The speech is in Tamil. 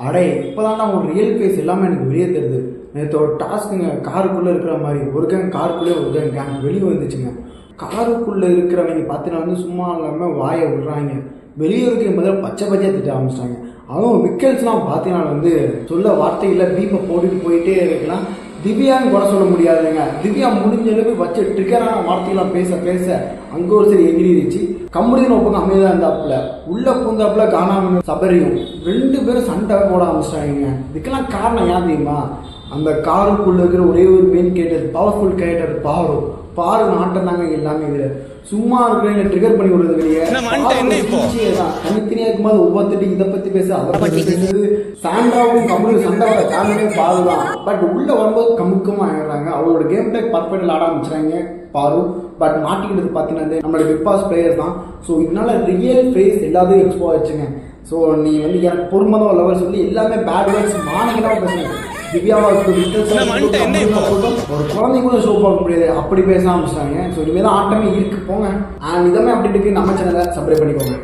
அடே இப்போதான் அவங்க ரியல் ஃபேஸ் எல்லாமே எனக்கு வெளியே தருது. நேற்று ஒரு டாஸ்க்குங்க, காருக்குள்ளே இருக்கிற மாதிரி ஒரு கேங் காருக்குள்ளே ஒரு கேங் வெளியே வந்துச்சுங்க. காருக்குள்ளே இருக்கிறவங்க பார்த்தீங்கன்னா வந்து சும்மா இல்லாமல் வாயை விடுறாங்க, வெளியே இருக்க முதல்ல பச்சை பச்சையாக திட்ட ஆரம்பிச்சிட்டாங்க. அதுவும் விக்கல்ஸ்லாம் பார்த்தீங்கன்னா வந்து சொல்ல வார்த்தையில் பீப்பை போட்டுட்டு போயிட்டே இருக்கலாம். திவ்யான்னு கூட சொல்ல முடியாதுங்க. திவ்யா முடிஞ்ச அளவுக்கு வச்ச ட்ரிகரான வார்த்தையெல்லாம் பேச பேச அங்கே ஒரு சரி எகிரிச்சு கம்பெனின்னு ஒப்பங்க அமைதியாக இருந்தாப்புல உள்ள பூந்தாப்புல காணாமல் சபரியும் 2 பேரும் சண்டை போட ஆரம்பிச்சிட்டாங்க. இதுக்கெல்லாம் காரணம் ஏன் தெரியுமா? அந்த காருக்குள்ள இருக்கிற ஒரே ஒரு மெயின் கேரக்டர், பவர்ஃபுல் கேரக்டர் பாரு ஆட்டம் தாங்க எல்லாமே. இதுல சும்மா இருக்கிறவங்க ட்ரிகர் பண்ணி விடுறது வெளியே தான். தனித்தனியா இருக்கும்போது ஒவ்வொருத்தட்டி இதை பத்தி பேச அதை பத்தி பேசுறது. சாண்ட்ராவும் கம்முனு சண்டை வர காரணமே பாருதான். பட் உள்ள வரும்போது கமுக்கமா ஆயிடுறாங்க. அவங்களோட கேம் பிளே பர்ஃபெக்ட் ஆட ஆரம்பிச்சாங்க பாரு. பட் மாட்டிக்கிட்டது பார்த்தீங்கன்னா நம்மளோட பிக் பாஸ் பிளேயர்ஸ் தான். ஸோ இதனால ரியல் ஃபேஸ் எல்லாத்தையும் எக்ஸ்போ ஆச்சுங்க. ஸோ நீ வந்து எனக்கு பொறுமதான் லெவல் சொல்லி எல்லாமே பேட் வேர்ட்ஸ் மாநிலமாக பேசுங்க. திவ்யாவா ஒரு குழந்தை கூட ஷோ பார்க்க முடியாது, அப்படி பேச ஆரம்பிச்சிட்டாங்க. ஸோ இனிமேல் தான் ஆட்டமே இருக்கு போங்க. அண்ட் இதமே அப்படி இருக்கு. நம்ம சேனலை சப்ஸ்கிரைப் பண்ணிக்கோங்க.